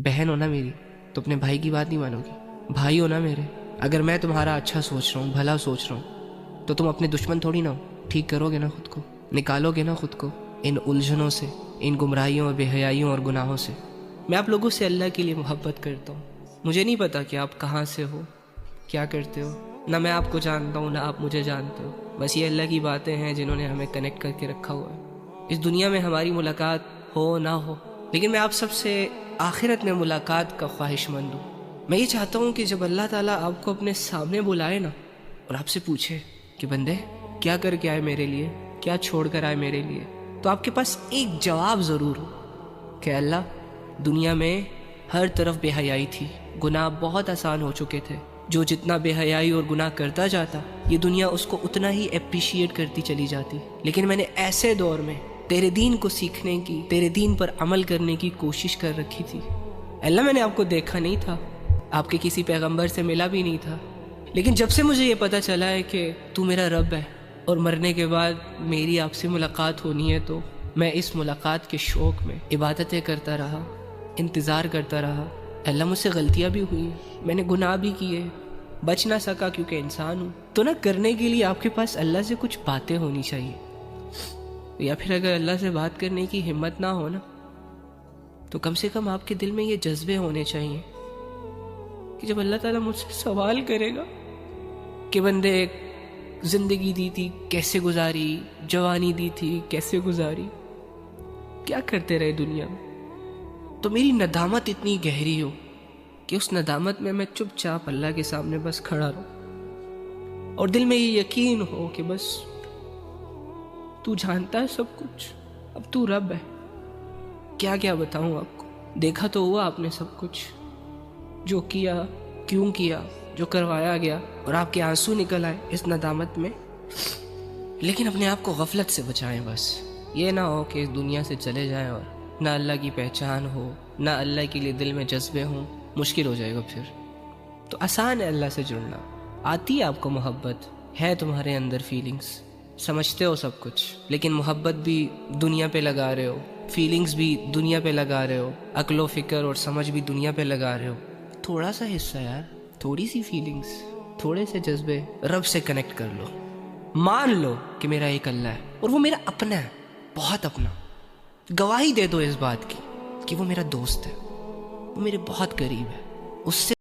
बहन हो ना मेरी, तो अपने भाई की बात नहीं मानोगी? भाई हो ना मेरे, अगर मैं तुम्हारा अच्छा सोच रहा हूँ, भला सोच रहा हूँ, तो तुम अपने दुश्मन थोड़ी ना हो। ठीक करोगे ना खुद को, निकालोगे ना खुद को इन उलझनों से, इन गुमराहियों और बेहयाइयों और गुनाहों से। मैं आप लोगों से अल्लाह के लिए मोहब्बत करता हूँ। मुझे नहीं पता कि आप कहाँ से हो, क्या करते हो, ना मैं आपको जानता हूँ ना आप मुझे जानते हो। बस ये अल्लाह की बातें हैं जिन्होंने हमें कनेक्ट करके रखा हुआ है। इस दुनिया में हमारी मुलाकात हो ना हो, लेकिन मैं आप सबसे आखिरत में मुलाकात का ख्वाहिशमंद हूँ। मैं ये चाहता हूँ कि जब अल्लाह ताला आपको अपने सामने बुलाए ना और आपसे पूछे कि बंदे क्या करके आए मेरे लिए, क्या छोड़ कर आए मेरे लिए, तो आपके पास एक जवाब ज़रूर हो कि अल्लाह, दुनिया में हर तरफ बेहयाई थी, गुनाह बहुत आसान हो चुके थे। जो जितना बेहयाई और गुनाह करता जाता, ये दुनिया उसको उतना ही अप्रिशिएट करती चली जाती। लेकिन मैंने ऐसे दौर में तेरे दीन को सीखने की, तेरे दीन पर अमल करने की कोशिश कर रखी थी। अल्लाह, मैंने आपको देखा नहीं था, आपके किसी पैगंबर से मिला भी नहीं था, लेकिन जब से मुझे ये पता चला है कि तू मेरा रब है और मरने के बाद मेरी आपसे मुलाकात होनी है, तो मैं इस मुलाकात के शौक़ में इबादतें करता रहा, इंतज़ार करता रहा। अल्लाह, मुझसे गलतियाँ भी हुई, मैंने गुनाह भी किए, बच ना सका क्योंकि इंसान हूँ। तो ना करने के लिए आपके पास अल्लाह से कुछ बातें होनी चाहिए, या फिर अगर अल्लाह से बात करने की हिम्मत ना हो ना, तो कम से कम आपके दिल में ये जज्बे होने चाहिए कि जब अल्लाह ताला मुझसे सवाल करेगा कि बंदे जिंदगी दी थी कैसे गुजारी, जवानी दी थी कैसे गुजारी, क्या करते रहे दुनिया में, तो मेरी नदामत इतनी गहरी हो कि उस नदामत में मैं चुपचाप अल्लाह के सामने बस खड़ा रहूं और दिल में ये यकीन हो कि बस तू जानता है सब कुछ, अब तू रब है। क्या क्या बताऊं आपको, देखा तो हुआ आपने सब कुछ, जो किया, क्यों किया, जो करवाया गया, और आपके आंसू निकल आए इस नदामत में। लेकिन अपने आप को गफलत से बचाएं। बस ये ना हो कि इस दुनिया से चले जाएं और ना अल्लाह की पहचान हो, ना अल्लाह के लिए दिल में जज्बे हों। मुश्किल हो जाएगा फिर। तो आसान है अल्लाह से जुड़ना, आती है आपको मोहब्बत, है तुम्हारे अंदर फीलिंग्स, समझते हो सब कुछ, लेकिन मोहब्बत भी दुनिया पे लगा रहे हो, फीलिंग्स भी दुनिया पे लगा रहे हो, अक्लो फिक्र और समझ भी दुनिया पे लगा रहे हो। थोड़ा सा हिस्सा यार, थोड़ी सी फीलिंग्स, थोड़े से जज्बे रब से कनेक्ट कर लो। मान लो कि मेरा एक अल्लाह है और वो मेरा अपना है, बहुत अपना। गवाही दे दो इस बात की कि वो मेरा दोस्त है, वो मेरे बहुत करीब है। उससे